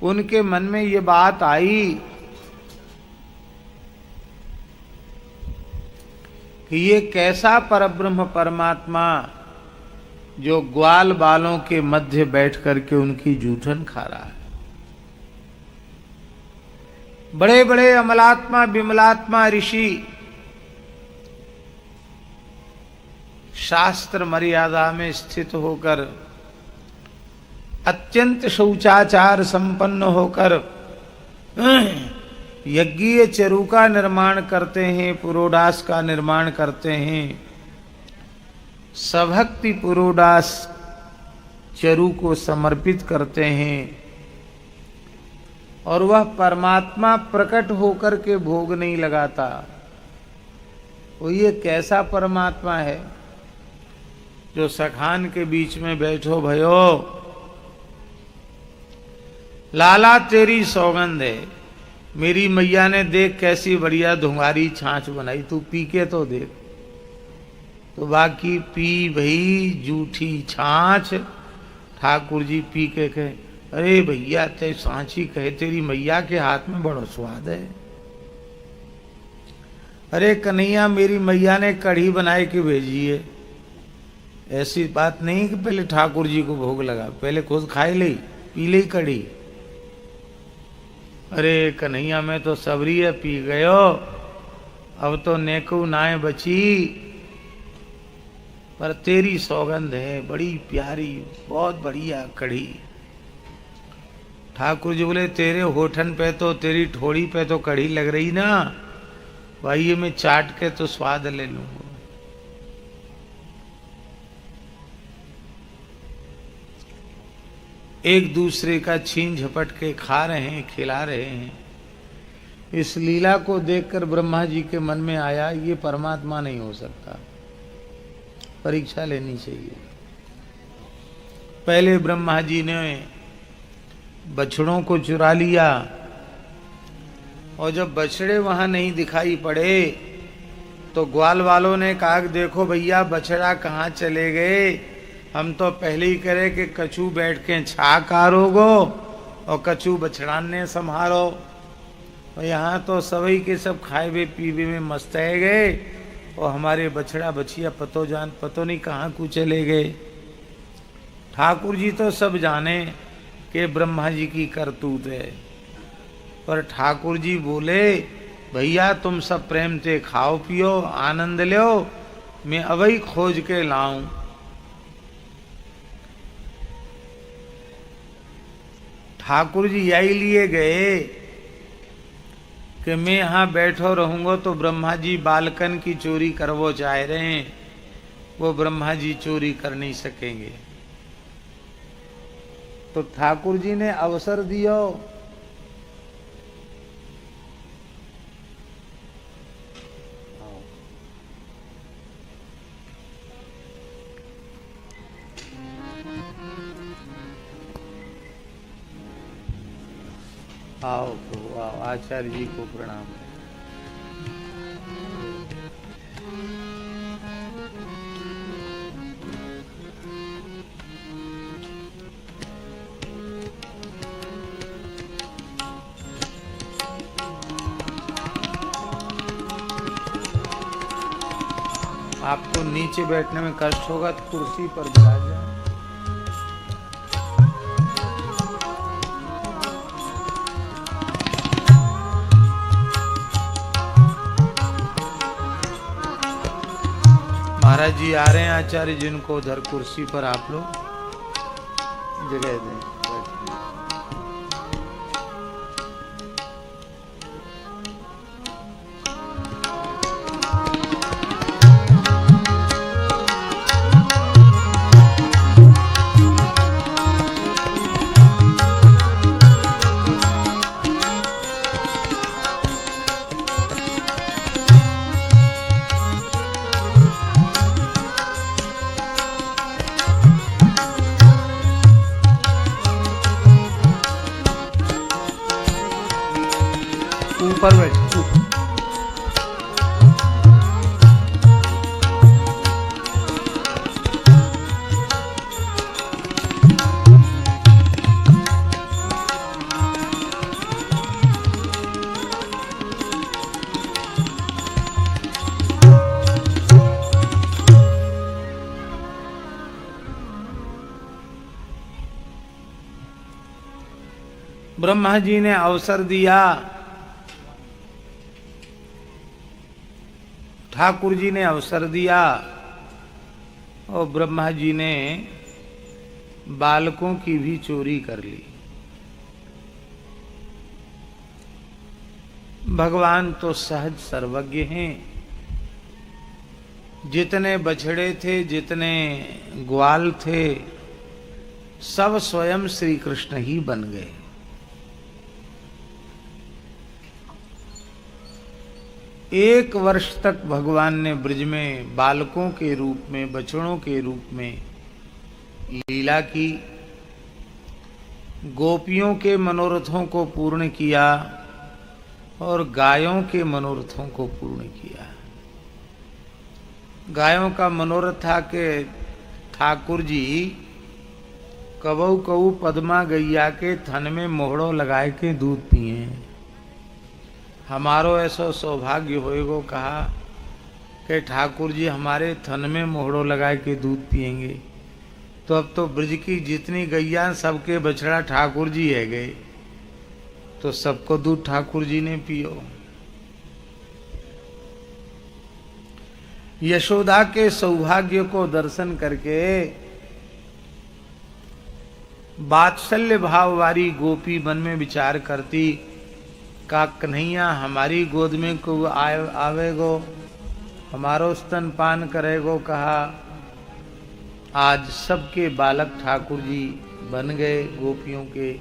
उनके मन में ये बात आई कि ये कैसा परब्रह्म परमात्मा जो ग्वाल बालों के मध्य बैठ करके उनकी जूठन खा रहा है। बड़े बड़े अमलात्मा विमलात्मा ऋषि शास्त्र मर्यादा में स्थित होकर, अत्यंत शौचाचार संपन्न होकर यज्ञीय चरु का निर्माण करते हैं, पुरोडास का निर्माण करते हैं। सभक्ति पुरोडास चरु को समर्पित करते हैं और वह परमात्मा प्रकट होकर के भोग नहीं लगाता। वो ये कैसा परमात्मा है जो सखान के बीच में बैठो भयो, लाला तेरी सौगंध है, मेरी मैया ने देख कैसी बढ़िया धुंगारी छाछ बनाई, तू पी के तो देख। तो बाकी पी भई जूठी छाछ। ठाकुर जी पी के कहे, अरे भैया ते सांची कहे तेरी मैया के हाथ में बड़ो स्वाद है। अरे कन्हैया मेरी मैया ने कढ़ी बनाए के भेजी है। ऐसी बात नहीं कि पहले ठाकुर जी को भोग लगा, पहले खुद खाए ले पी ले कढ़ी। अरे कन्हैया में तो सबरी है, पी गयो, अब तो नेकू नाए बची, पर तेरी सौगंध है बड़ी प्यारी, बहुत बढ़िया कढ़ी। ठाकुर जी बोले तेरे होठन पे तो, तेरी ठोड़ी पे तो कढ़ी लग रही ना, भाई ये मैं चाट के तो स्वाद ले लूंगा। एक दूसरे का छीन झपट के खा रहे हैं, खिला रहे हैं। इस लीला को देखकर ब्रह्मा जी के मन में आया ये परमात्मा नहीं हो सकता, परीक्षा लेनी चाहिए। पहले ब्रह्मा जी ने बछड़ों को चुरा लिया और जब बछड़े वहां नहीं दिखाई पड़े तो ग्वाल वालों ने कहा देखो भैया बछड़ा कहाँ चले गए, हम तो पहले ही करे कि कछू बैठ के छा कारोगो और कछू बछड़ान ने संभारो। और यहाँ तो सभी के सब खाए हुए पीवे में मस्त है गए और हमारे बछड़ा बछिया पतो नहीं कहाँ को चले गए। ठाकुर जी तो सब जाने कि ब्रह्मा जी की करतूत है, पर ठाकुर जी बोले भैया तुम सब प्रेम से खाओ पियो आनंद लो, मैं अवई खोज के लाऊं। ठाकुर जी यही लिए गए कि मैं यहाँ बैठो रहूंगा तो ब्रह्मा जी बालकन की चोरी करवो चाह रहे हैं, वो ब्रह्मा जी चोरी कर नहीं सकेंगे। तो ठाकुर जी ने अवसर दियो। आओ प्रभु आओ, आचार्य जी को प्रणाम। आपको नीचे बैठने में कष्ट होगा तो कुर्सी पर बैठ जाए। महाराज जी आ रहे हैं, आचार्य जिनको उधर कुर्सी पर आप लोग जगह दें। ऊपर बैठ ब्रह्मा जी ने अवसर दिया, ठाकुर जी ने अवसर दिया और ब्रह्मा जी ने बालकों की भी चोरी कर ली। भगवान तो सहज सर्वज्ञ हैं। जितने बछड़े थे, जितने ग्वाल थे, सब स्वयं श्री कृष्ण ही बन गए। एक वर्ष तक भगवान ने ब्रज में बालकों के रूप में, बछड़ों के रूप में लीला की, गोपियों के मनोरथों को पूर्ण किया और गायों के मनोरथों को पूर्ण किया। गायों का मनोरथ था कि ठाकुर जी कबऊ कऊ पद्मा गैया के थन में मोहड़ो लगाए के दूध पिए। हमारो ऐसा सौभाग्य होएगो, कहा कि ठाकुर जी हमारे थन में मोहड़ो लगाए के दूध पिएंगे, तो अब तो ब्रज की जितनी गैया सबके बछड़ा ठाकुर जी है गए, तो सबको दूध ठाकुर जी ने पियो। यशोदा के सौभाग्य को दर्शन करके वात्सल्य भाव वाली गोपी मन में विचार करती, का कन्हैया हमारी गोद में को आवेगो, हमारो स्तन पान करेगो। कहा आज सबके बालक ठाकुर जी बन गए गोपियों के,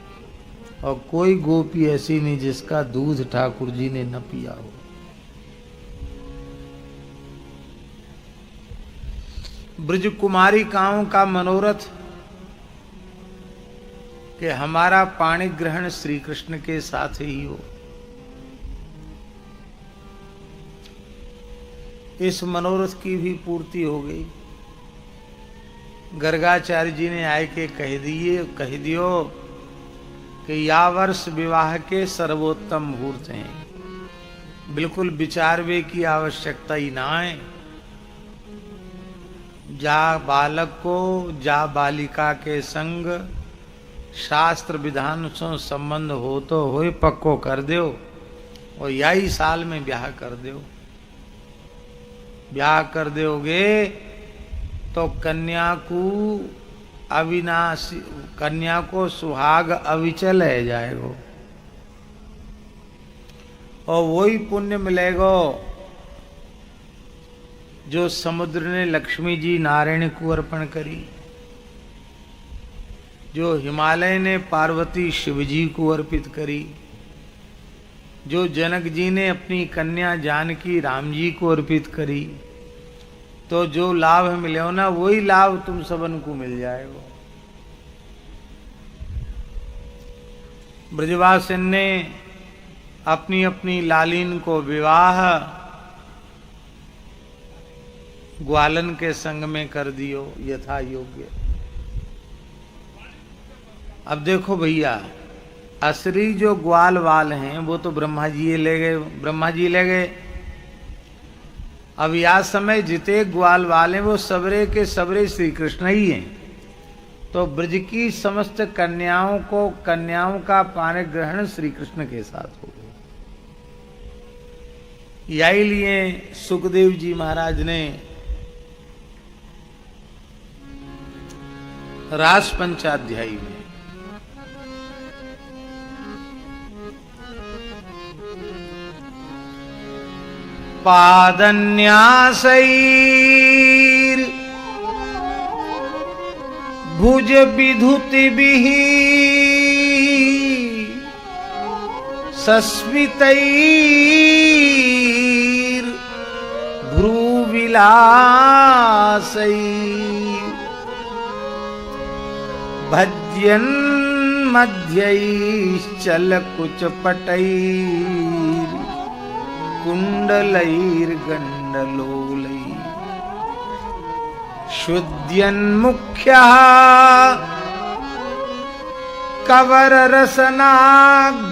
और कोई गोपी ऐसी नहीं जिसका दूध ठाकुर जी ने न पिया हो। ब्रज कुमारिकाओं का मनोरथ कि हमारा पाणी ग्रहण श्री कृष्ण के साथ ही हो। इस मनोरथ की भी पूर्ति हो गई। गर्गाचार्य जी ने आए के कह दियो कि या वर्ष विवाह के सर्वोत्तम मुहूर्त हैं, बिल्कुल विचारवे की आवश्यकता ही ना है। जा बालक को जा बालिका के संग शास्त्र विधान से संबंध हो तो होए पक्को कर दो, और यही साल में ब्याह कर दो। ब्याह कर दोगे तो कन्या को सुहाग अविचल है जाएगो, और वही पुण्य मिलेगो जो समुद्र ने लक्ष्मी जी नारायण को अर्पण करी, जो हिमालय ने पार्वती शिव जी को अर्पित करी, जो जनक जी ने अपनी कन्या जानकी राम जी को अर्पित करी। तो जो लाभ मिले हो ना, वही लाभ तुम सबन को मिल जाएगा। ब्रजवासिन ने अपनी अपनी लालीन को विवाह ग्वालन के संग में कर दियो यथा योग्य। अब देखो भैया, असली जो ग्वाल वाल हैं वो तो ब्रह्मा जी ले गए। अब यह समय जिते ग्वाल वाले वो सबरे के सबरे श्री कृष्ण ही हैं। तो ब्रज की समस्त कन्याओं का पानी ग्रहण श्री कृष्ण के साथ हो गया। यही लिए सुखदेव जी महाराज ने रास पंचाध्यायी में पादन्यासैर भुज विधुतिभिः सस्मितैर भ्रूविलासैर भज्यन् मध्यैश्चलकुचपटैर कुण्डलैर्गण्डलोलैः शुद्ध्यन्मुख्यः कवररसना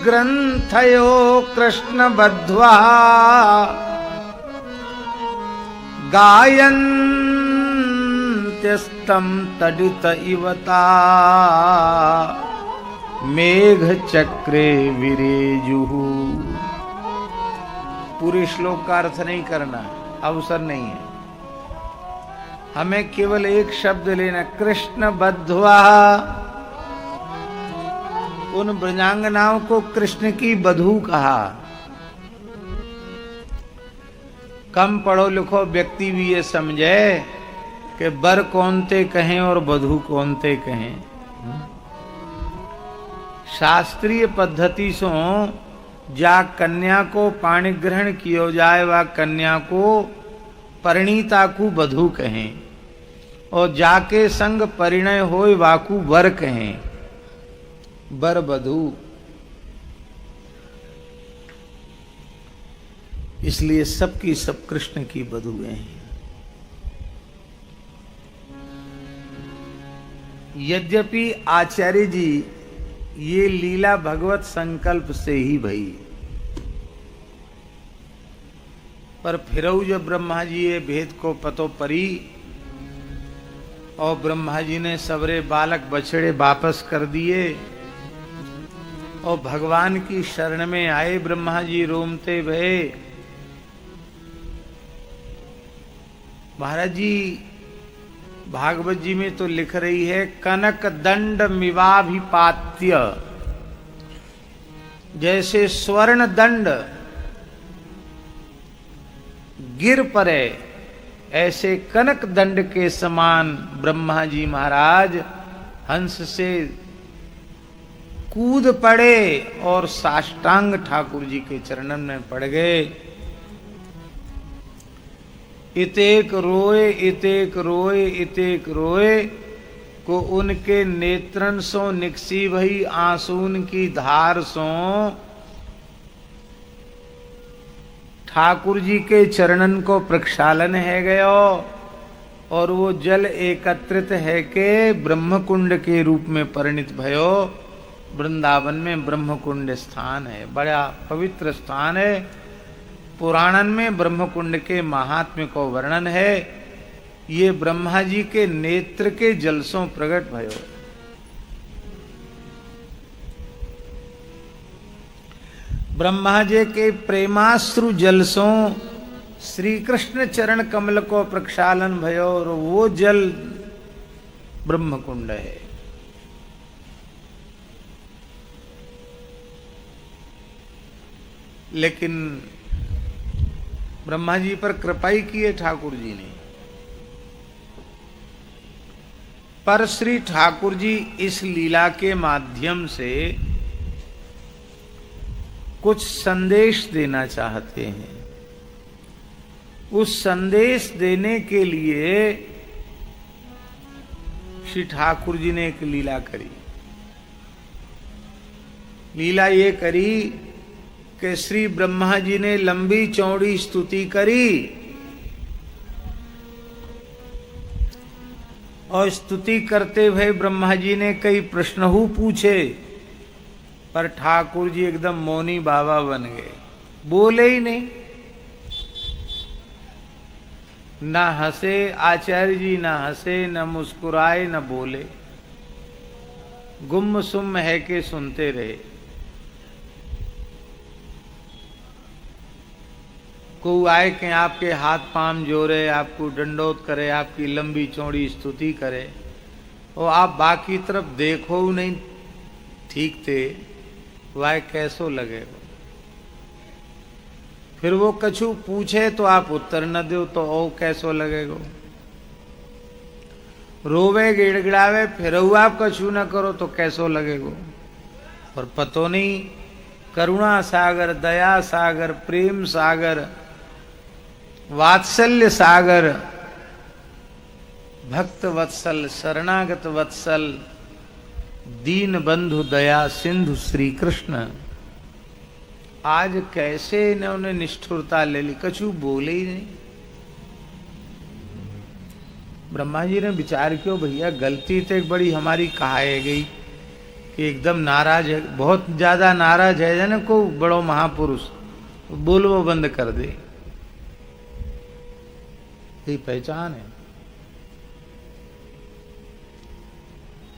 ग्रन्थयो कृष्णबद्ध्वा गायन्त्यस्तं तडित इवता मेघ चक्रे विरेजुहु। पूरे श्लोक का अर्थ नहीं करना, अवसर नहीं है, हमें केवल एक शब्द लेना, कृष्ण बद्ध्वा। उन ब्रजांगनाओं को कृष्ण की बधू कहा। कम पढ़ो लिखो व्यक्ति भी ये समझे कि बर कौनते कहें और बधू कौनते कहें। शास्त्रीय पद्धति से जा कन्या को पाणी ग्रहण कियो जाए वा कन्या को परिणीता को बधू कहें, और जाके संग परिणय होय वाकू वर कहें, बर बधू। इसलिए सबकी सब कृष्ण की बधुएं हैं। यद्यपि आचार्य जी ये लीला भगवत संकल्प से ही भई, पर फिर जब ब्रह्मा जी ये भेद को पतो परी और ब्रह्मा जी ने सबरे बालक बछड़े वापस कर दिए और भगवान की शरण में आए, ब्रह्मा जी रोमते भये। महाराज जी भागवत जी में तो लिख रही है, कनक दंड मिवाभिपात्य, जैसे स्वर्ण दंड गिर पड़े ऐसे कनक दंड के समान ब्रह्मा जी महाराज हंस से कूद पड़े और साष्टांग ठाकुर जी के चरणन में पड़ गए। इतेक रोए इतेक रोए इतेक रोए को उनके नेत्रन सो निकसी भई आंसून की धार सो ठाकुर जी के चरणन को प्रक्षालन है गयो, और वो जल एकत्रित है के ब्रह्मकुंड के रूप में परिणित भयो। वृंदावन में ब्रह्मकुंड स्थान है, बड़ा पवित्र स्थान है। पुराणन में ब्रह्मकुंड के महात्म्य को वर्णन है। ये ब्रह्मा जी के नेत्र के जलसों प्रकट भयो। ब्रह्मा जी के प्रेमाश्रु जलसों श्री कृष्ण चरण कमल को प्रक्षालन भयो, और वो जल ब्रह्मकुंड है। लेकिन ब्रह्मा जी पर कृपा ही की है ठाकुर जी ने। पर श्री ठाकुर जी इस लीला के माध्यम से कुछ संदेश देना चाहते हैं। उस संदेश देने के लिए श्री ठाकुर जी ने एक लीला करी। लीला ये करी कि श्री ब्रह्मा जी ने लंबी चौड़ी स्तुति करी, और स्तुति करते हुए ब्रह्मा जी ने कई प्रश्न पूछे, पर ठाकुर जी एकदम मौनी बाबा बन गए, बोले ही नहीं। ना हंसे आचार्य जी, ना हंसे, न मुस्कुराए, न बोले, गुम सुम है के सुनते रहे। को आए कि आपके हाथ पांव जोड़े, आपको दंडोत करे, आपकी लंबी चौड़ी स्तुति करे, और आप बाकी तरफ देखो नहीं ठीक थे, वाह कैसो लगेगा। फिर वो कछु पूछे तो आप उत्तर न दो तो ओ कैसो लगेगा। रोवे गिड़गिड़ावे फिर आप कछु न करो तो कैसो लगेगा। और पतो नहीं, करुणा सागर, दया सागर, प्रेम सागर, वात्सल्य सागर, भक्त वत्सल, शरणागत वत्सल, दीन बंधु दया सिंधु श्री कृष्ण, आज कैसे इन्होंने निष्ठुरता ले ली, कछु बोले ही नहीं। ब्रह्मा जी ने विचार किया, भैया गलती तो एक बड़ी हमारी कहाई गई कि एकदम नाराज है, बहुत ज्यादा नाराज है ना को बड़ो महापुरुष, बोलवो बंद कर दे। ये पहचान है।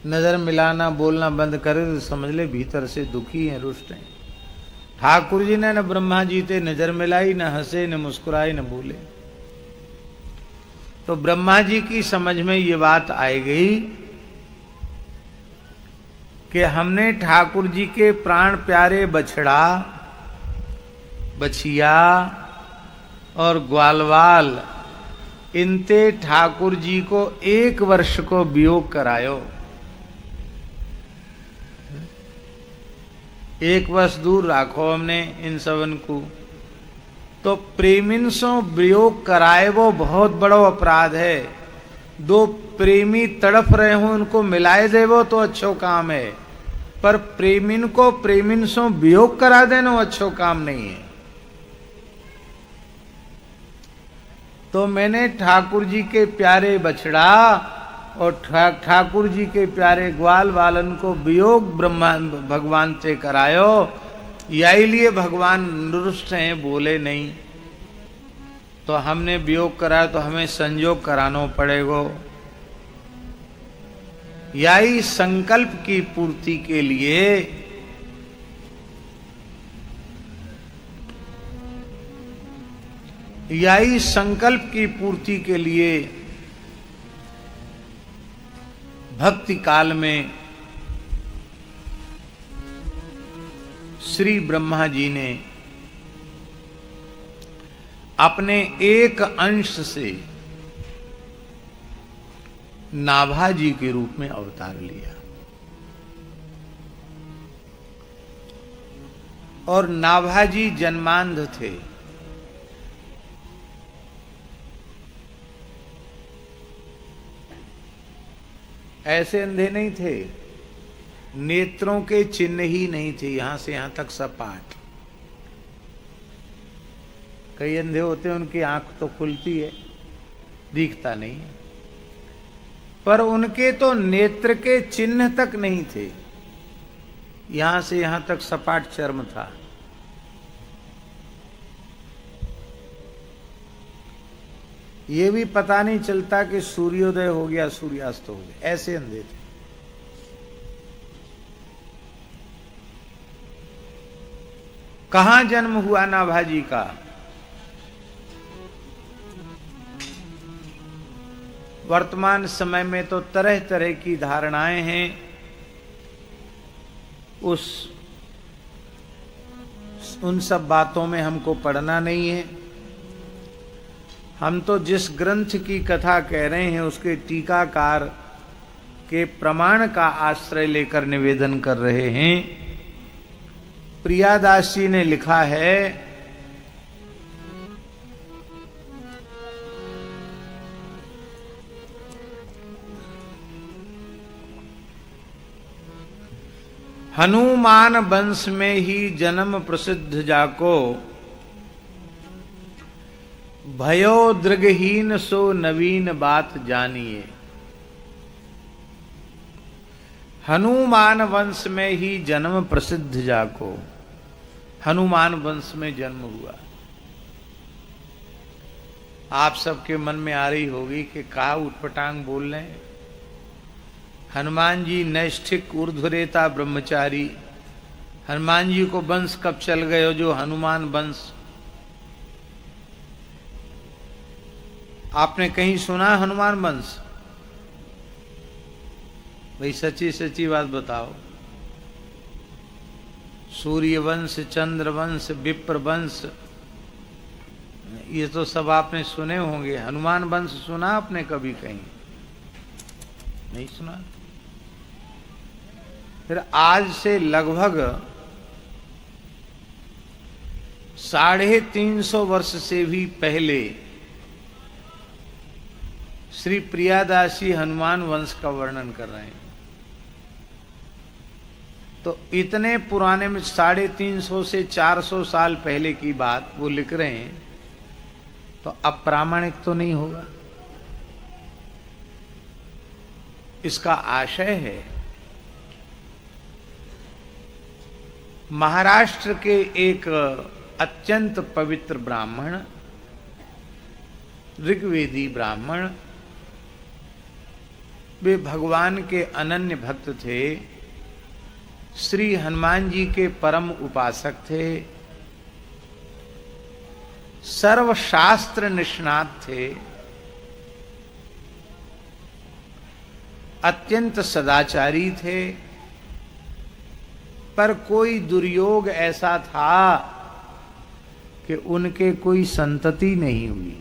नजर मिलाना बोलना बंद करे तो समझ ले भीतर से दुखी हैं, रुष्ट हैं। ठाकुर जी ने न ब्रह्मा जी से नजर मिलाई, न हंसे, न मुस्कुराए, न बोले। तो ब्रह्मा जी की समझ में ये बात आई गई कि हमने ठाकुर जी के प्राण प्यारे बछड़ा, बछिया और ग्वालवाल इनते ठाकुर जी को 1 वर्ष को वियोग करायो। 1 वर्ष दूर राखो हमने इन सबन को। तो प्रेमिन सो वियोग कराए वो बहुत बड़ो अपराध है। 2 प्रेमी तड़फ रहे हो उनको मिलाए दे वो तो अच्छो काम है, पर प्रेमिन को प्रेमिन सो वियोग करा देना अच्छो काम नहीं है। तो मैंने ठाकुर जी के प्यारे बछड़ा और ठाकुर जी के प्यारे ग्वाल वालन को वियोग ब्रह्मा भगवान से करायो। यही लिए भगवान रुष्ट हैं, बोले नहीं। तो हमने वियोग कराया तो हमें संयोग कराना पड़ेगा। यही संकल्प की पूर्ति के लिए यही संकल्प की पूर्ति के लिए भक्ति काल में श्री ब्रह्मा जी ने अपने एक अंश से नाभा जी के रूप में अवतार लिया। और नाभा जी जन्मांध थे। ऐसे अंधे नहीं थे, नेत्रों के चिन्ह ही नहीं थे, यहां से यहां तक सपाट। कई अंधे होते हैं उनकी आंख तो खुलती है, दिखता नहीं है, पर उनके तो नेत्र के चिन्ह तक नहीं थे, यहां से यहां तक सपाट चर्म था। ये भी पता नहीं चलता कि सूर्योदय हो गया सूर्यास्त हो गया, ऐसे अंधे थे। कहां जन्म हुआ नाभा जी का? वर्तमान समय में तो तरह तरह की धारणाएं हैं, उन सब बातों में हमको पढ़ना नहीं है। हम तो जिस ग्रंथ की कथा कह रहे हैं उसके टीकाकार के प्रमाण का आश्रय लेकर निवेदन कर रहे हैं। प्रियादास जी ने लिखा है, हनुमान वंश में ही जन्म प्रसिद्ध जाको, भयो दृगहीन सो नवीन बात जानिए। हनुमान वंश में ही जन्म प्रसिद्ध जाको, हनुमान वंश में जन्म हुआ। आप सबके मन में आ रही होगी कि का उटपटांग बोल रहे हैं। हनुमान जी नैष्ठिक ऊर्ध्वरेता ब्रह्मचारी, हनुमान जी को वंश कब चल गए हो जो हनुमान वंश? आपने कहीं सुना हनुमान वंश? भाई सच्ची सच्ची बात बताओ। सूर्य वंश, चंद्र वंश, विप्र वंश, ये तो सब आपने सुने होंगे। हनुमान वंश सुना आपने कभी कहीं? नहीं सुना। फिर आज से लगभग 350 वर्ष से भी पहले श्री प्रियादास जी हनुमान वंश का वर्णन कर रहे हैं। तो इतने पुराने में 350 से 400 साल पहले की बात वो लिख रहे हैं, तो अप्रामाणिक तो नहीं होगा। इसका आशय है महाराष्ट्र के एक अत्यंत पवित्र ब्राह्मण, ऋग्वेदी ब्राह्मण, वे भगवान के अनन्य भक्त थे, श्री हनुमान जी के परम उपासक थे, सर्वशास्त्र निष्णात थे, अत्यंत सदाचारी थे। पर कोई दुर्योग ऐसा था कि उनके कोई संतति नहीं हुई।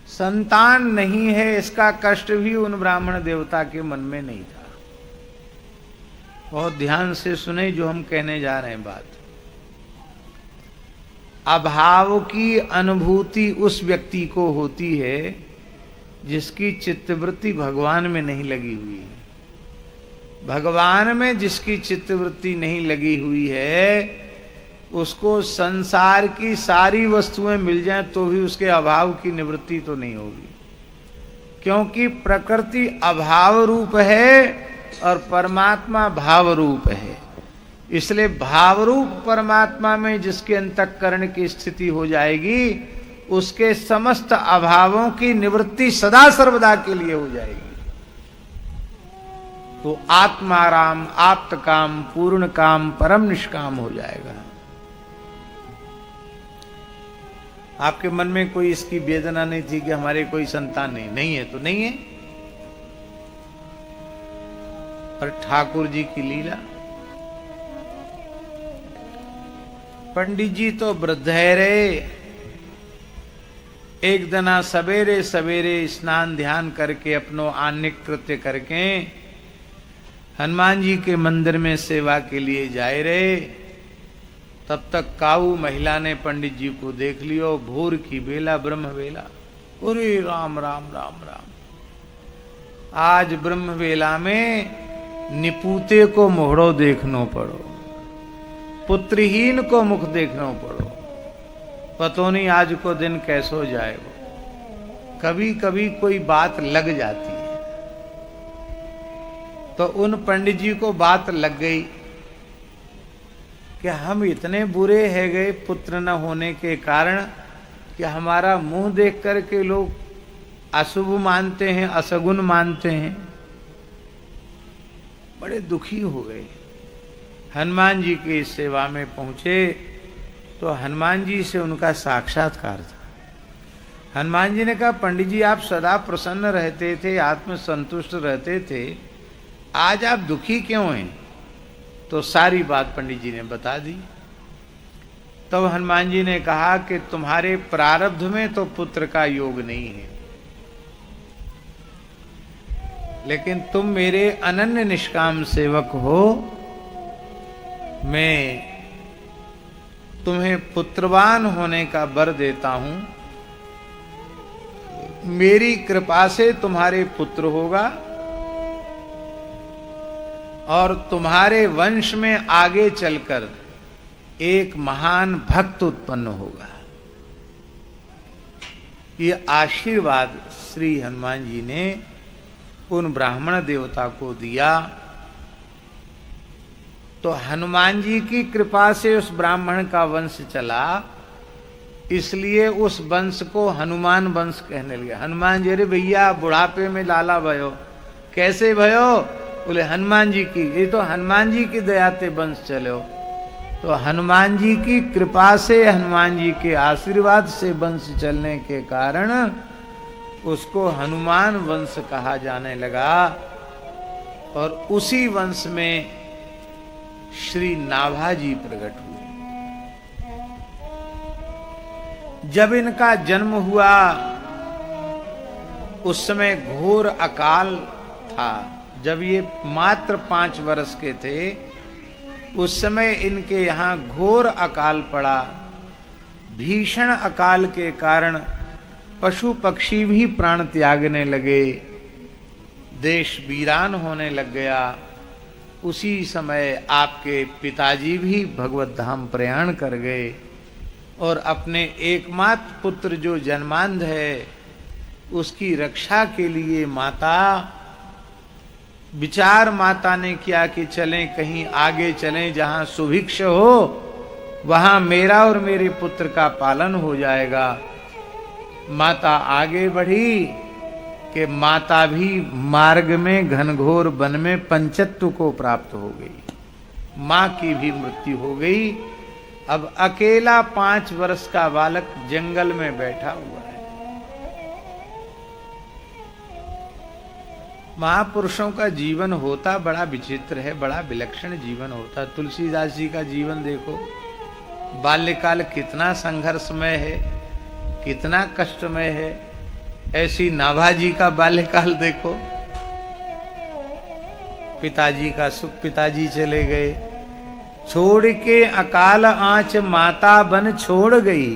संतान नहीं है इसका कष्ट भी उन ब्राह्मण देवता के मन में नहीं था। बहुत ध्यान से सुने जो हम कहने जा रहे हैं बात। अभाव की अनुभूति उस व्यक्ति को होती है जिसकी चित्तवृत्ति भगवान में नहीं लगी हुई है। भगवान में जिसकी चित्तवृत्ति नहीं लगी हुई है उसको संसार की सारी वस्तुएं मिल जाएं तो भी उसके अभाव की निवृत्ति तो नहीं होगी, क्योंकि प्रकृति अभाव रूप है और परमात्मा भाव रूप है। इसलिए भाव रूप परमात्मा में जिसके अंतःकरण की स्थिति हो जाएगी उसके समस्त अभावों की निवृत्ति सदा सर्वदा के लिए हो जाएगी। तो आत्माराम, आप्त काम, पूर्ण काम, परम निष्काम हो जाएगा। आपके मन में कोई इसकी वेदना नहीं थी कि हमारे कोई संतान नहीं है तो नहीं है। पर ठाकुर जी की लीला, पंडित जी तो वृद्ध है रे। एक दना सवेरे सवेरे स्नान ध्यान करके अपनो आन्निक कृत्य करके हनुमान जी के मंदिर में सेवा के लिए जाए रहे। तब तक काऊ महिला ने पंडित जी को देख लियो। भोर की बेला, ब्रह्म बेला। अरे राम राम राम राम, आज ब्रह्म बेला में निपूते को मोहड़ो देखनो पड़ो, पुत्रहीन को मुख देखनो पड़ो। पतो नहीं आज को दिन कैसो हो जाए। वो कभी कभी कोई बात लग जाती है। तो उन पंडित जी को बात लग गई कि हम इतने बुरे है गए पुत्र न होने के कारण कि हमारा मुंह देख करके लोग अशुभ मानते हैं, असगुन मानते हैं। बड़े दुखी हो गए। हनुमान जी की सेवा में पहुंचे तो हनुमान जी से उनका साक्षात्कार था। हनुमान जी ने कहा, पंडित जी आप सदा प्रसन्न रहते थे, आत्मसंतुष्ट रहते थे, आज आप दुखी क्यों हैं? तो सारी बात पंडित जी ने बता दी। तब हनुमान जी ने कहा कि तुम्हारे प्रारब्ध में तो पुत्र का योग नहीं है, लेकिन तुम मेरे अनन्य निष्काम सेवक हो। मैं तुम्हें पुत्रवान होने का वर देता हूं। मेरी कृपा से तुम्हारे पुत्र होगा और तुम्हारे वंश में आगे चलकर एक महान भक्त उत्पन्न होगा। ये आशीर्वाद श्री हनुमान जी ने उन ब्राह्मण देवता को दिया। तो हनुमान जी की कृपा से उस ब्राह्मण का वंश चला, इसलिए उस वंश को हनुमान वंश कहने लगे। हनुमान जी, अरे भैया बुढ़ापे में लाला भयो, कैसे भयो? बोले हनुमान जी की, ये तो हनुमान जी की दयाते वंश चलो। तो हनुमान जी की कृपा से, हनुमान जी के आशीर्वाद से वंश चलने के कारण उसको हनुमान वंश कहा जाने लगा। और उसी वंश में श्री नाभाजी प्रकट हुए। जब इनका जन्म हुआ उस समय घोर अकाल था। जब ये मात्र 5 वर्ष के थे उस समय इनके यहाँ घोर अकाल पड़ा। भीषण अकाल के कारण पशु पक्षी भी प्राण त्यागने लगे, देश वीरान होने लग गया। उसी समय आपके पिताजी भी भगवत धाम प्रयाण कर गए और अपने एकमात्र पुत्र जो जन्मांध है उसकी रक्षा के लिए माता, विचार माता ने किया कि चलें कहीं आगे चलें जहां सुभिक्ष हो, वहां मेरा और मेरे पुत्र का पालन हो जाएगा। माता आगे बढ़ी कि माता भी मार्ग में घनघोर वन में पंचत्व को प्राप्त हो गई। मां की भी मृत्यु हो गई। अब अकेला 5 वर्ष का बालक जंगल में बैठा हुआ है। महापुरुषों का जीवन होता बड़ा विचित्र है, बड़ा विलक्षण जीवन होता। तुलसीदास जी का जीवन देखो, बाल्यकाल कितना संघर्षमय है, कितना कष्टमय है। ऐसी नाभाजी का बाल्यकाल देखो, पिताजी का सुख, पिताजी चले गए, छोड़ के अकाल आंच माता बन छोड़ गई।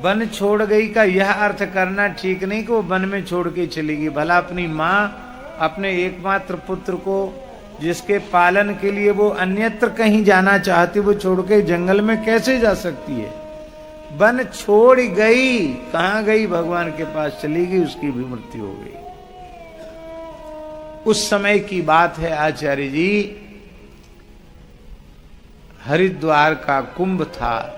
वन छोड़ गई का यह अर्थ करना ठीक नहीं कि वो वन में छोड़ के चली गई। भला अपनी माँ अपने एकमात्र पुत्र को, जिसके पालन के लिए वो अन्यत्र कहीं जाना चाहती, वो छोड़ के जंगल में कैसे जा सकती है? वन छोड़ गई, कहां गई? भगवान के पास चली गई, उसकी भी मृत्यु हो गई। उस समय की बात है आचार्य जी, हरिद्वार का कुंभ था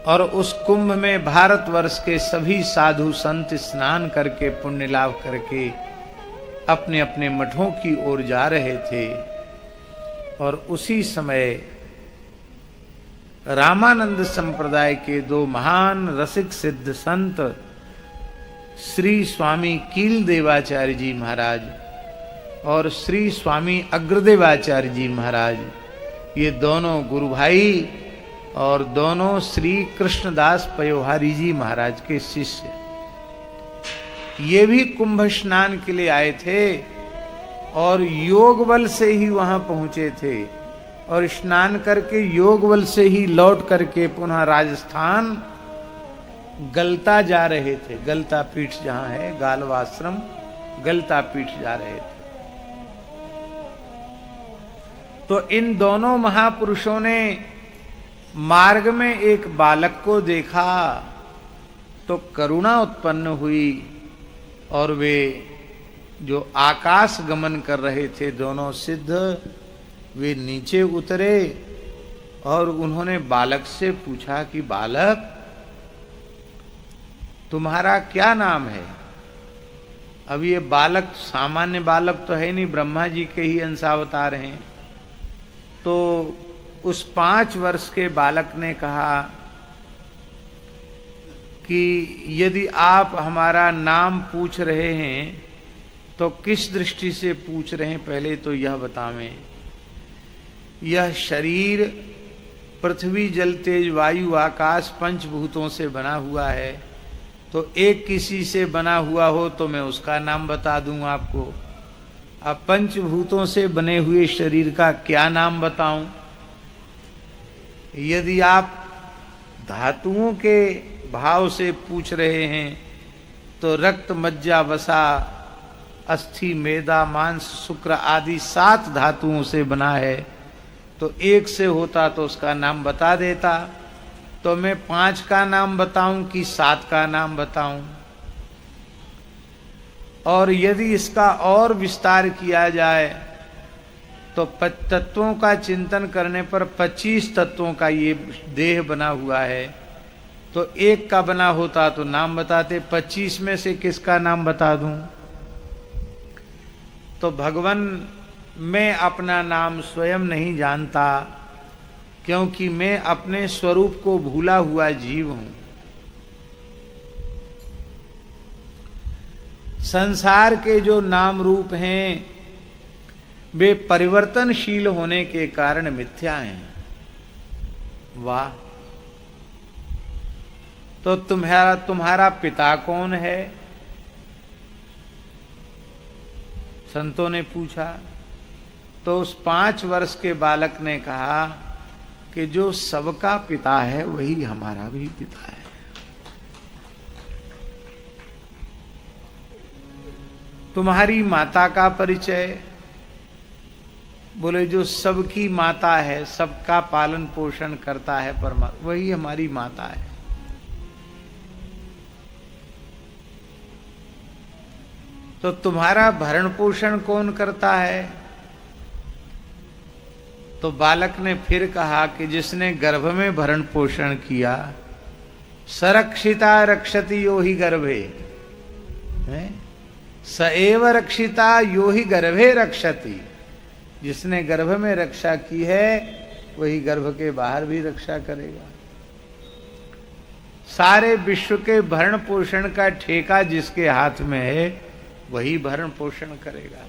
और उस कुंभ में भारतवर्ष के सभी साधु संत स्नान करके पुण्य लाभ करके अपने अपने मठों की ओर जा रहे थे। और उसी समय रामानंद संप्रदाय के 2 महान रसिक सिद्ध संत श्री स्वामी कील देवाचार्य जी महाराज और श्री स्वामी अग्रदेवाचार्य जी महाराज, ये दोनों गुरु भाई और दोनों श्री कृष्णदास पयोहारी जी महाराज के शिष्य, ये भी कुंभ स्नान के लिए आए थे और योग बल से ही वहां पहुंचे थे और स्नान करके योग बल से ही लौट करके पुनः राजस्थान गलता जा रहे थे। गलता पीठ जहां है, गालवाश्रम, गलता पीठ जा रहे थे। तो इन दोनों महापुरुषों ने मार्ग में एक बालक को देखा तो करुणा उत्पन्न हुई और वे जो आकाश गमन कर रहे थे दोनों सिद्ध, वे नीचे उतरे और उन्होंने बालक से पूछा कि बालक, तुम्हारा क्या नाम है? अब ये बालक सामान्य बालक तो है नहीं, ब्रह्मा जी के ही अंशावतार हैं। तो उस 5 वर्ष के बालक ने कहा कि यदि आप हमारा नाम पूछ रहे हैं तो किस दृष्टि से पूछ रहे हैं, पहले तो यह बतावें। यह शरीर पृथ्वी जल तेज वायु आकाश पंचभूतों से बना हुआ है, तो एक किसी से बना हुआ हो तो मैं उसका नाम बता दूं आपको। अब पंचभूतों से बने हुए शरीर का क्या नाम बताऊं? यदि आप धातुओं के भाव से पूछ रहे हैं तो रक्त मज्जा वसा अस्थि मेदा मांस शुक्र आदि 7 धातुओं से बना है, तो एक से होता तो उसका नाम बता देता। तो मैं 5 का नाम बताऊं कि 7 का नाम बताऊं? और यदि इसका और विस्तार किया जाए तो तत्वों का चिंतन करने पर 25 तत्वों का ये देह बना हुआ है, तो एक का बना होता तो नाम बताते, 25 में से किसका नाम बता दूं? तो भगवान, मैं अपना नाम स्वयं नहीं जानता, क्योंकि मैं अपने स्वरूप को भूला हुआ जीव हूं। संसार के जो नाम रूप हैं वे परिवर्तनशील होने के कारण मिथ्या हैं। वाह! तो तुम्हारा पिता कौन है? संतों ने पूछा। तो उस 5 वर्ष के बालक ने कहा कि जो सबका पिता है वही हमारा भी पिता है। तुम्हारी माता का परिचय? बोले जो सबकी माता है, सबका पालन पोषण करता है परमात्मा, वही हमारी माता है। तो तुम्हारा भरण पोषण कौन करता है? तो बालक ने फिर कहा कि जिसने गर्भ में भरण पोषण किया, सरक्षिता रक्षति यो ही गर्भे, स एव रक्षिता यो ही गर्भे रक्षति। जिसने गर्भ में रक्षा की है वही गर्भ के बाहर भी रक्षा करेगा। सारे विश्व के भरण पोषण का ठेका जिसके हाथ में है वही भरण पोषण करेगा।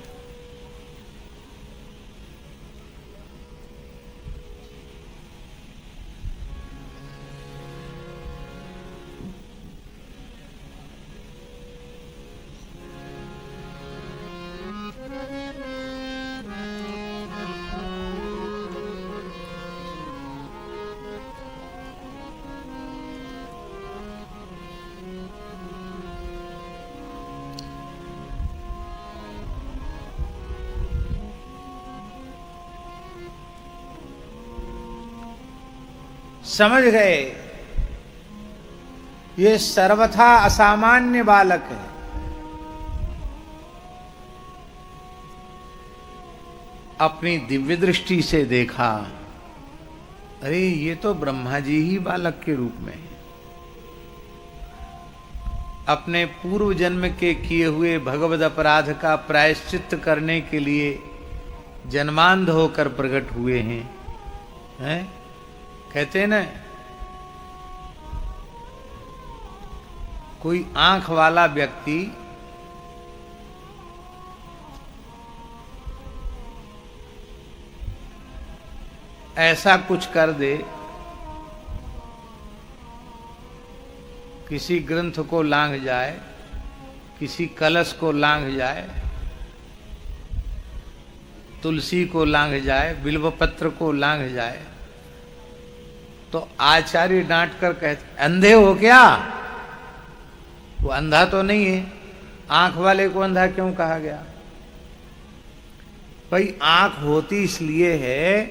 समझ गए ये सर्वथा असामान्य बालक है। अपनी दिव्य दृष्टि से देखा, अरे ये तो ब्रह्मा जी ही बालक के रूप में है। अपने पूर्व जन्म के किए हुए भगवद अपराध का प्रायश्चित्त करने के लिए जन्मांध होकर प्रकट हुए हैं। कहते हैं ना, कोई आंख वाला व्यक्ति ऐसा कुछ कर दे, किसी ग्रंथ को लांघ जाए, किसी कलश को लांघ जाए, तुलसी को लांघ जाए, बिल्वपत्र को लांघ जाए, तो आचार्य डांट कर कहते अंधे हो क्या? वो अंधा तो नहीं है। आंख वाले को अंधा क्यों कहा गया? भाई आंख होती इसलिए है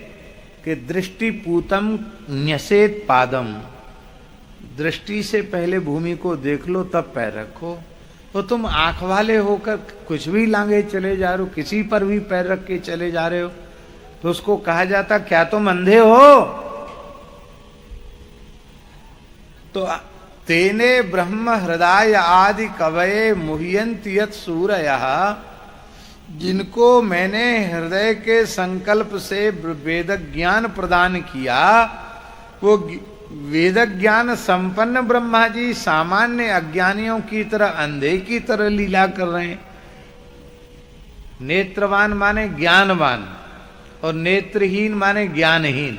कि दृष्टिपूतम न्यसेत पादम, दृष्टि से पहले भूमि को देख लो तब पैर रखो। तो तुम आंख वाले होकर कुछ भी लांघे चले जा रहे हो, किसी पर भी पैर रख के चले जा रहे हो, तो उसको कहा जाता क्या तुम अंधे हो? तो तेने ब्रह्म हृदय आदि कवये मुह्यन्त यत् सूरयः, जिनको मैंने हृदय के संकल्प से वेद ज्ञान प्रदान किया, वो वेद ज्ञान संपन्न ब्रह्मा जी सामान्य अज्ञानियों की तरह अंधे की तरह लीला कर रहे हैं। नेत्रवान माने ज्ञानवान और नेत्रहीन माने ज्ञानहीन,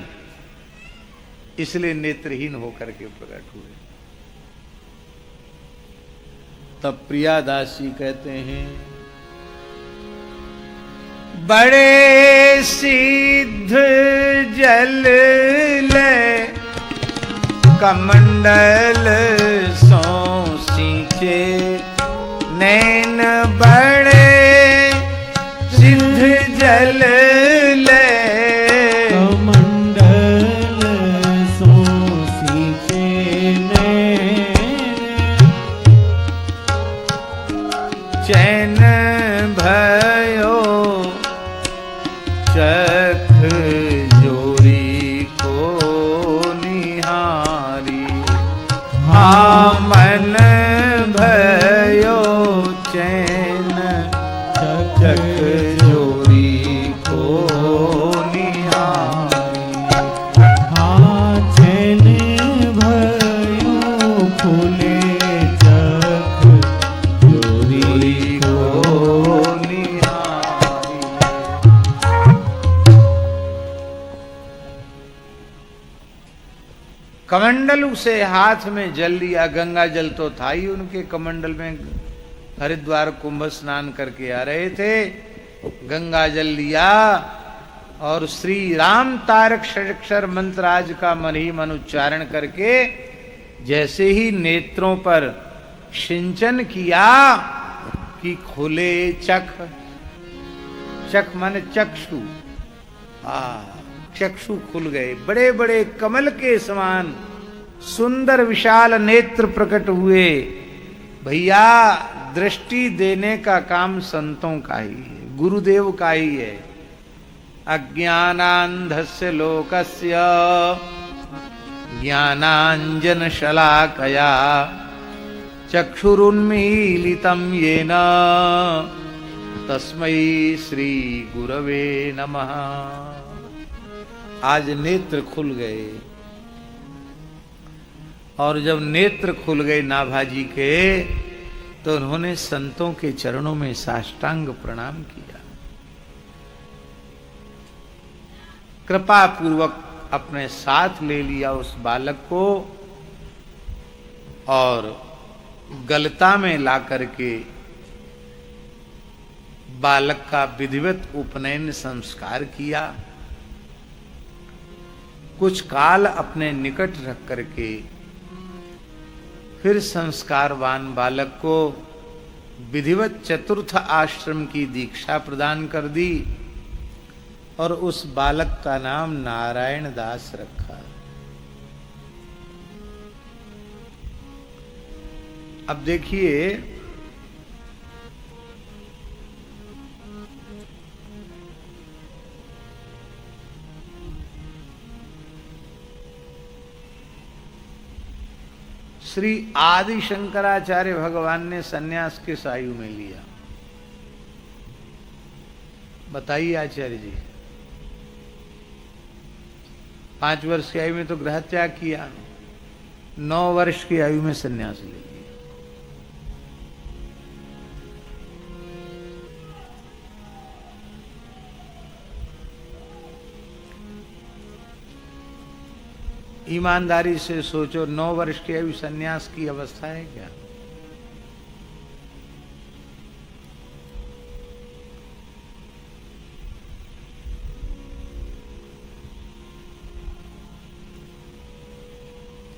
इसलिए नेत्रहीन होकर के प्रकट हुए। तब प्रियादास जी कहते हैं, बड़े सिद्ध जल ले कमंडल सो सींचे, नैन बड़े सिद्ध जल ले चैन भयो चख जोरी को निहारी, हाँ मन भयो चैन चख जोरी को निहारी, हाँ चैन भयो खुले कमंडल से हाथ में जल लिया। गंगा जल तो था ही उनके कमंडल में, हरिद्वार कुंभ स्नान करके आ रहे थे, गंगा जल लिया और श्री राम तारक षडक्षर मंत्र आज का मन ही मन उच्चारण करके जैसे ही नेत्रों पर सिंचन किया कि खुले चख, चख माने चक्षु, चक्षु खुल गए, बड़े बड़े कमल के समान सुंदर विशाल नेत्र प्रकट हुए। भैया दृष्टि देने का काम संतों का ही है, गुरुदेव का ही है। अज्ञानान्धस्य लोकस्य ज्ञानाञ्जनशलाकया चक्षुरुन्मीलितं येन तस्मै श्री गुरवे नमः। आज नेत्र खुल गए, और जब नेत्र खुल गए नाभाजी के, तो उन्होंने संतों के चरणों में साष्टांग प्रणाम किया। कृपा पूर्वक अपने साथ ले लिया उस बालक को, और गलता में ला करके बालक का विधिवत उपनयन संस्कार किया। कुछ काल अपने निकट रख करके फिर संस्कारवान बालक को विधिवत चतुर्थ आश्रम की दीक्षा प्रदान कर दी, और उस बालक का नाम नारायण दास रखा। अब देखिए, श्री आदि शंकराचार्य भगवान ने सन्यास किस आयु में लिया? बताइए आचार्य जी। 5 वर्ष की आयु में तो गृह त्याग किया, 9 वर्ष की आयु में सन्यास ले लिया। ईमानदारी से सोचो, 9 वर्ष की आयु सन्यास की अवस्था है क्या?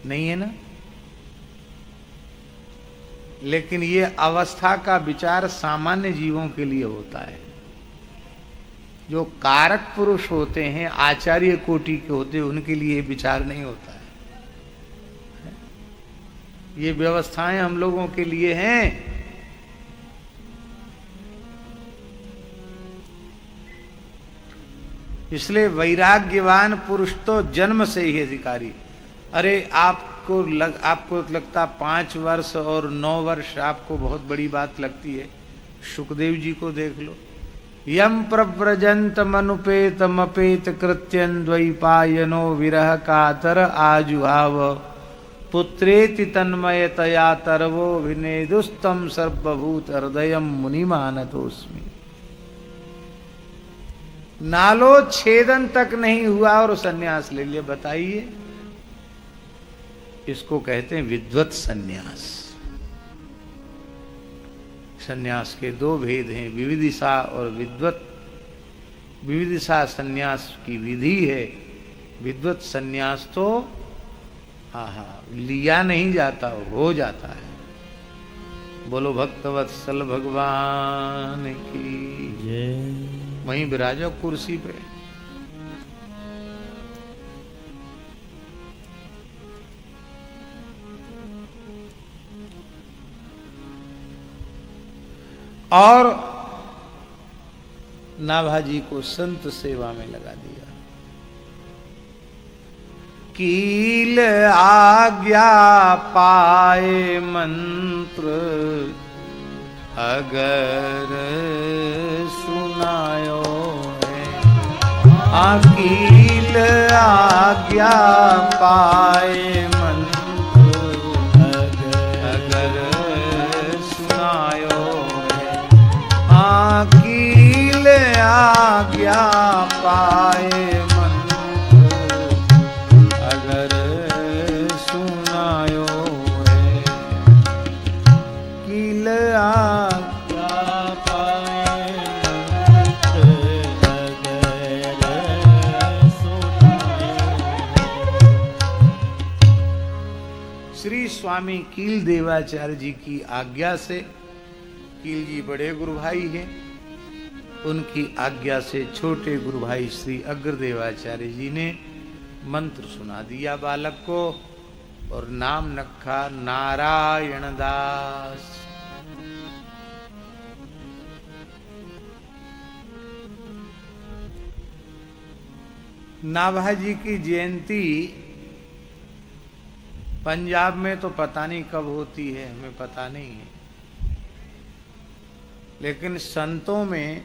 नहीं है ना? लेकिन ये अवस्था का विचार सामान्य जीवों के लिए होता है। जो कारक पुरुष होते हैं, आचार्य कोटि के होते हैं, उनके लिए विचार नहीं होता है। ये व्यवस्थाएं हम लोगों के लिए हैं। इसलिए वैराग्यवान पुरुष तो जन्म से ही अधिकारी। अरे आपको लगता 5 वर्ष और 9 वर्ष आपको बहुत बड़ी बात लगती है। सुखदेव जी को देख लो। यम प्रव्रजंत मनुपेतमपेत कृत्यं द्वैपायनो विरह कातर आजुहाव पुत्रेति तन्मयतया तरवो विनेदुस्तम सर्वभूत हृदयम मुनिमानतोस्मि। नालो छेदन तक नहीं हुआ और सन्यास ले लिया। बताइए, इसको कहते हैं विद्वत सन्यास। सन्यास के 2 भेद हैं, विविदिशा और विद्वत। विविदिशा सन्यास की विधि है, विद्वत सन्यास तो लिया नहीं जाता, हो जाता है। बोलो भक्तवत्सल भगवान की जय। वहीं विराजो कुर्सी पे। और नाभाजी को संत सेवा में लगा दिया। कील आज्ञा पाए मंत्र अगर सुनायो है। कील आज्ञा पाए मंत्र अगर सुनायो है। कील आज्ञा पाए स्वामी कील देवाचार्य जी की आज्ञा से, कील जी बड़े गुरु भाई हैं, उनकी आज्ञा से छोटे गुरु भाई श्री अग्रदेवाचार्य जी ने मंत्र सुना दिया बालक को और नाम रखा नारायण दास। नाभाजी की जयंती पंजाब में तो पता नहीं कब होती है, हमें पता नहीं है, लेकिन संतों में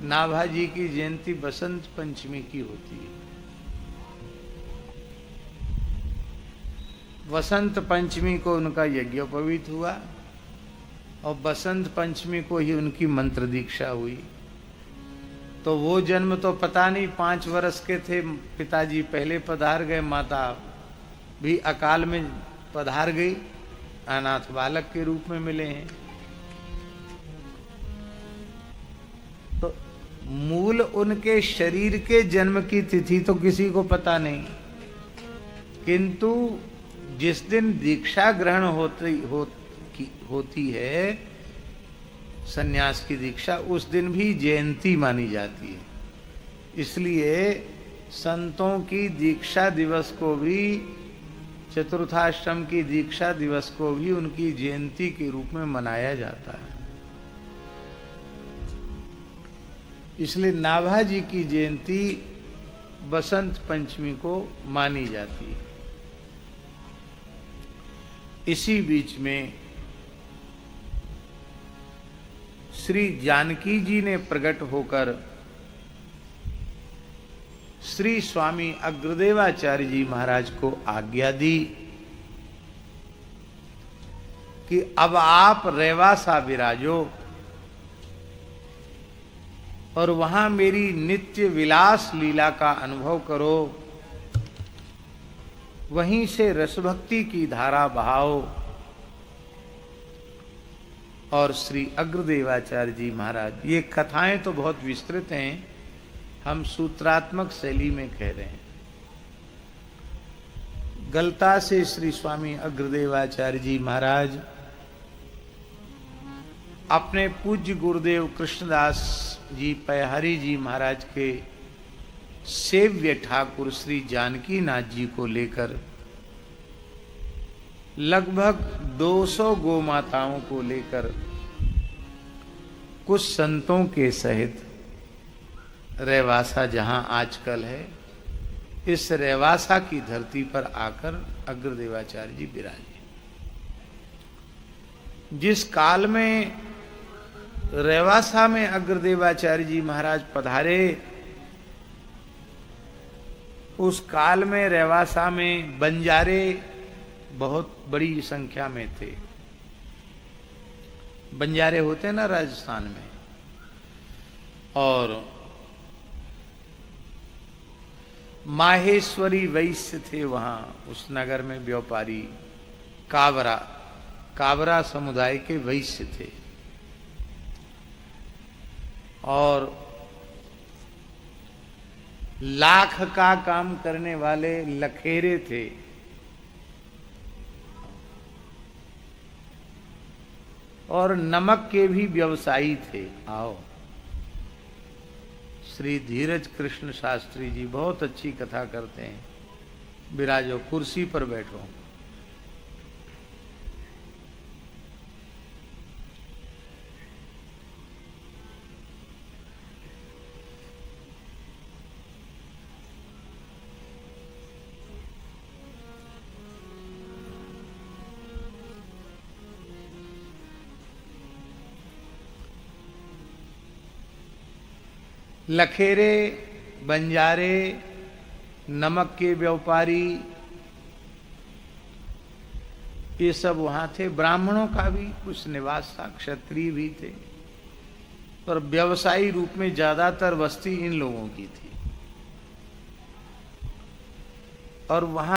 नाभाजी की जयंती बसंत पंचमी की होती है। वसंत पंचमी को उनका यज्ञोपवीत हुआ और बसंत पंचमी को ही उनकी मंत्र दीक्षा हुई। तो वो जन्म तो पता नहीं, 5 वर्ष के थे पिताजी पहले पधार गए, माता भी अकाल में पधार गई, अनाथ बालक के रूप में मिले हैं। तो मूल उनके शरीर के जन्म की तिथि तो किसी को पता नहीं, किंतु जिस दिन दीक्षा ग्रहण होती है, सन्यास की दीक्षा, उस दिन भी जयंती मानी जाती है। इसलिए संतों की दीक्षा दिवस को भी, चतुर्थाश्रम की दीक्षा दिवस को भी उनकी जयंती के रूप में मनाया जाता है। इसलिए नाभाजी की जयंती बसंत पंचमी को मानी जाती है। इसी बीच में श्री जानकी जी ने प्रकट होकर श्री स्वामी अग्रदेवाचार्य जी महाराज को आज्ञा दी कि अब आप रेवासा विराजो और वहां मेरी नित्य विलास लीला का अनुभव करो, वहीं से रसभक्ति की धारा बहाओ। और श्री अग्रदेवाचार्य जी महाराज, ये कथाएं तो बहुत विस्तृत हैं, हम सूत्रात्मक शैली में कह रहे हैं। गलता से श्री स्वामी अग्रदेवाचार्य जी महाराज अपने पूज्य गुरुदेव कृष्णदास जी पैहरी जी महाराज के सेव्य ठाकुर श्री जानकी नाथ जी को लेकर लगभग 200 गौ माताओं को लेकर कुछ संतों के सहित रेवासा, जहां आजकल है, इस रेवासा की धरती पर आकर अग्रदेवाचार्य जी विराजे। जिस काल में रेवासा में अग्रदेवाचार्य जी महाराज पधारे, उस काल में रेवासा में बंजारे बहुत बड़ी संख्या में थे। बंजारे होते हैं ना राजस्थान में, और माहेश्वरी वैश्य थे वहां उस नगर में, व्यापारी काबरा समुदाय के वैश्य थे। और लाख का काम करने वाले लखेरे थे। और नमक के भी व्यवसायी थे। आओ, श्री धीरज कृष्ण शास्त्री जी बहुत अच्छी कथा करते हैं। विराजो, कुर्सी पर बैठो। लखेरे, बंजारे, नमक के व्यापारी, ये सब वहां थे। ब्राह्मणों का भी कुछ निवास था, क्षत्रिय भी थे, पर व्यवसायी रूप में ज्यादातर बस्ती इन लोगों की थी। और वहां